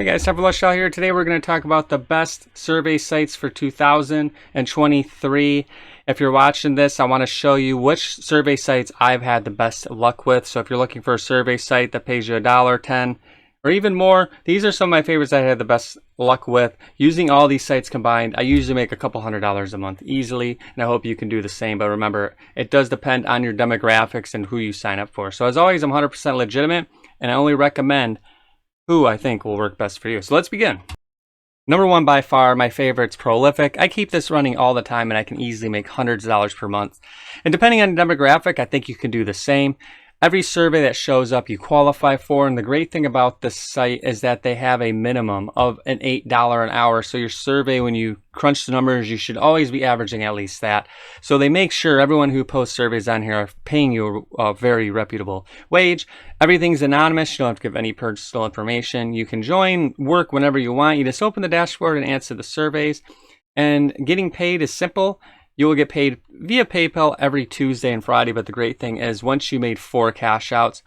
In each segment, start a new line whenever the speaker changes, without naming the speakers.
Hey guys, time for Lush Out here. Today we're going to talk about the best survey sites for 2023. If you're watching this, I want to show you which survey sites I've had the best luck with. So if you're looking for a survey site that pays you $1, $10, or even more, these are some of my favorites that I had the best luck with. Using all these sites combined, I usually make a couple $100s a month easily, and I hope you can do the same. But remember, it does depend on your demographics and who you sign up for. So as always, I'm 100% legitimate, and I only recommend who I think will work best for you. So let's begin. Number one by far, my favorite's Prolific. I keep this running all the time and I can easily make hundreds of dollars per month. And depending on the demographic, I think you can do the same. Every survey that shows up, you qualify for. And the great thing about this site is that they have a minimum of an $8 an hour. So your survey, when you crunch the numbers, you should always be averaging at least that. So they make sure everyone who posts surveys on here are paying you a very reputable wage. Everything's anonymous. You don't have to give any personal information. You can join, work whenever you want. You just open the dashboard and answer the surveys. And getting paid is simple. You will get paid via PayPal every Tuesday and Friday, but the great thing is once you made 4 cash outs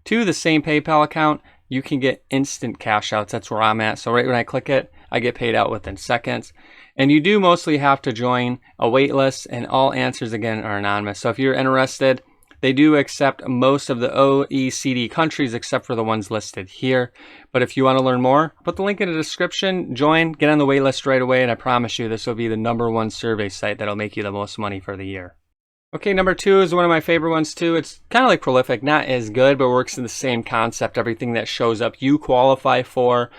to the same PayPal account, you can get instant cash outs. That's where I'm at. So right when I click it, I get paid out within seconds. And you do mostly have to join a wait list, and all answers again are anonymous. So if you're interested, they do accept most of the OECD countries except for the ones listed here. But if you want to learn more, put the link in the description, join, get on the wait list right away, and I promise you this will be the #1 survey site that'll make you the most money for the year. Okay, number 2 is one of my favorite ones too. It's kind of like Prolific, not as good, but works in the same concept. Everything that shows up you qualify for.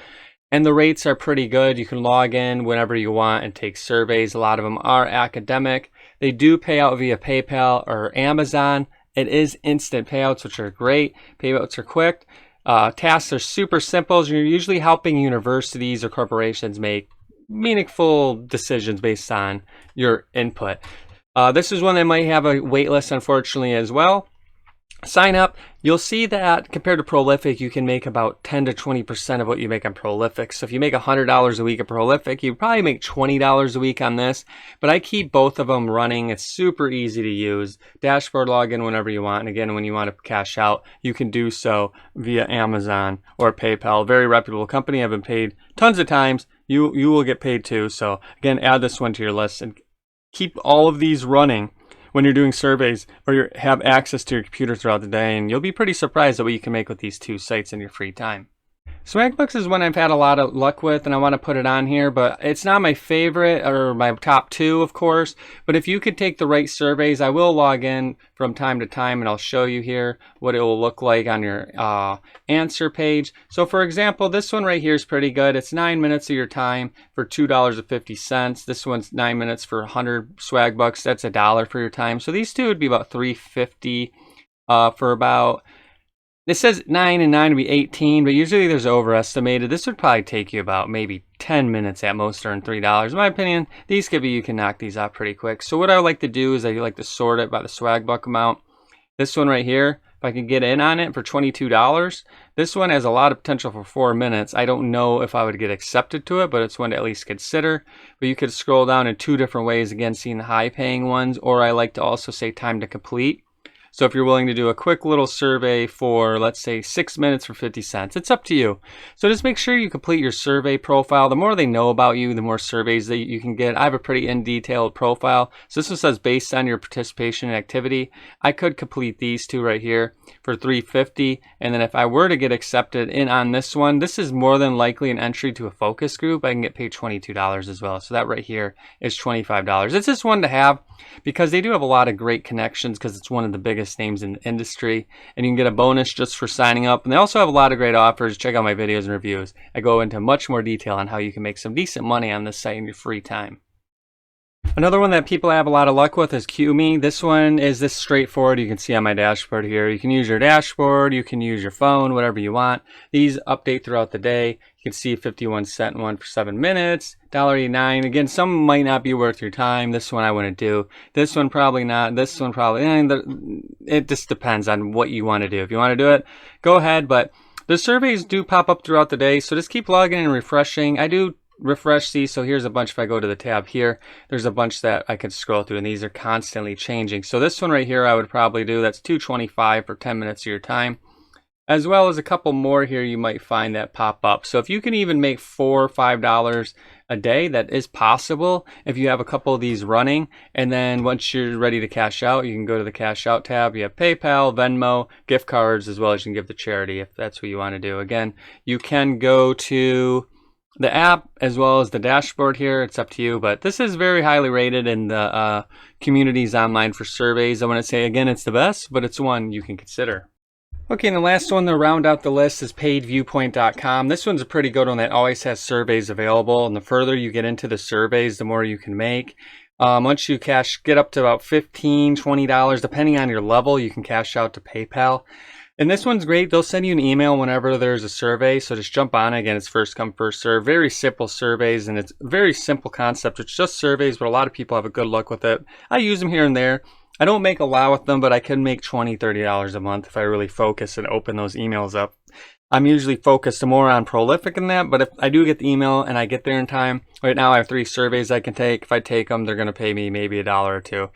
And the rates are pretty good. You can log in whenever you want and take surveys. A lot of them are academic. They do pay out via PayPal or Amazon. It is instant payouts, which are great. Payouts are quick. Tasks are super simple. You're usually helping universities or corporations make meaningful decisions based on your input. This is one that might have a wait list, unfortunately, as well. Sign up. You'll see that compared to Prolific, you can make about 10 to 20% of what you make on Prolific. So if you make $100 a week at Prolific, you probably make $20 a week on this. But I keep both of them running. It's super easy to use. Dashboard login whenever you want. And again, when you want to cash out, you can do so via Amazon or PayPal. Very reputable company. I've been paid tons of times. You will get paid too. So again, add this one to your list and keep all of these running when you're doing surveys or you have access to your computer throughout the day, and you'll be pretty surprised at what you can make with these 2 sites in your free time. Swagbucks is one I've had a lot of luck with, and I want to put it on here, but it's not my favorite or my top 2, of course. But if you could take the right surveys, I will log in from time to time, and I'll show you here what it will look like on your answer page. So for example, this one right here is pretty good. It's 9 minutes of your time for $2.50. This one's 9 minutes for 100 Swagbucks. That's $1 for your time. So these two would be about $3.50 for about... It says 9 and 9 would be 18, but usually there's overestimated. This would probably take you about maybe 10 minutes at most to earn $3. In my opinion, these could be, you can knock these out pretty quick. So what I would like to do is I like to sort it by the Swagbuck amount. This one right here, if I can get in on it for $22, this one has a lot of potential for 4 minutes. I don't know if I would get accepted to it, but it's one to at least consider. But you could scroll down in 2 different ways, again, seeing the high paying ones, or I like to also say time to complete. So if you're willing to do a quick little survey for, let's say, 6 minutes for 50 cents, it's up to you. So just make sure you complete your survey profile. The more they know about you, the more surveys that you can get. I have a pretty in-detailed profile. So this one says based on your participation and activity. I could complete these 2 right here for $3.50. And then if I were to get accepted in on this one, this is more than likely an entry to a focus group. I can get paid $22 as well. So that right here is $25. It's just one to have because they do have a lot of great connections because it's one of the biggest names in the industry, and you can get a bonus just for signing up. And they also have a lot of great offers. Check out my videos and reviews. I go into much more detail on how you can make some decent money on this site in your free time. Another one that people have a lot of luck with is QMe. This one is this straightforward. You can see on my dashboard here. You can use your dashboard, you can use your phone, whatever you want. These update throughout the day. You can see 51-cent one for 7 minutes, $1.89. Again, some might not be worth your time. This one I wouldn't do. This one probably not. This one probably. It just depends on what you want to do. If you want to do it, go ahead. But the surveys do pop up throughout the day, so just keep logging and refreshing. I do refresh these, so here's a bunch. If I go to the tab here, there's a bunch that I could scroll through, and these are constantly changing. So this one right here I would probably do. That's $2.25 for 10 minutes of your time. as well as a couple more here you might find that pop up. So if you can even make $4 or $5 a day, that is possible if you have a couple of these running. And then once you're ready to cash out, you can go to the cash out tab. You have PayPal, Venmo, gift cards, as well as you can give to charity if that's what you want to do. Again, you can go to the app as well as the dashboard here. It's up to you, but this is very highly rated in the communities online for surveys. I want to say again, it's the best, but it's one you can consider. Okay, and the last one to round out the list is PaidViewPoint.com. This one's a pretty good one that always has surveys available, and the further you get into the surveys, the more you can make. Once you get up to about $15, $20, depending on your level, you can cash out to PayPal. And this one's great. They'll send you an email whenever there's a survey, so just jump on it. Again, it's first come, first serve. Very simple surveys, and it's a very simple concept. It's just surveys, but a lot of people have a good look with it. I use them here and there. I don't make a lot with them, but I can make $20, $30 a month if I really focus and open those emails up. I'm usually focused more on prolific in that, but if I do get the email and I get there in time, right now I have 3 surveys I can take. If I take them, they're going to pay me maybe $1 or $2.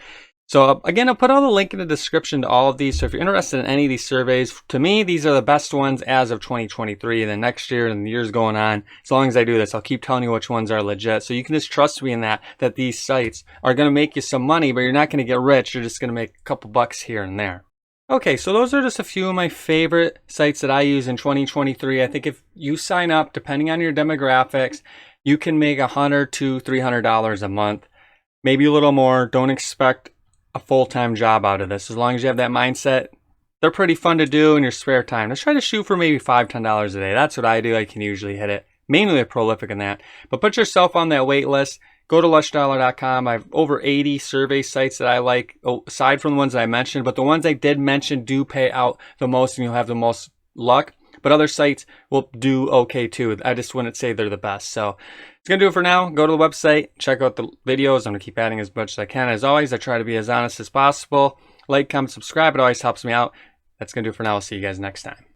So again, I'll put all the link in the description to all of these. So if you're interested in any of these surveys, to me, these are the best ones as of 2023. And then next year and the years going on, as long as I do this, I'll keep telling you which ones are legit. So you can just trust me in that these sites are going to make you some money, but you're not going to get rich. You're just going to make a couple bucks here and there. Okay, so those are just a few of my favorite sites that I use in 2023. I think if you sign up, depending on your demographics, you can make $100 to $300 a month, maybe a little more. Don't expect a full-time job out of this. As long as you have that mindset, they're pretty fun to do in your spare time. Let's try to shoot for maybe $5, $10 a day. That's what I do. I can usually hit it, mainly a prolific in that. But put yourself on that wait list. Go to lushdollar.com. I have over 80 survey sites that I like, aside from the ones that I mentioned. But the ones I did mention do pay out the most, and you'll have the most luck. But other sites will do okay too. I just wouldn't say they're the best. So it's going to do it for now. Go to the website, check out the videos. I'm going to keep adding as much as I can. As always, I try to be as honest as possible. Like, comment, subscribe. It always helps me out. That's going to do it for now. I'll see you guys next time.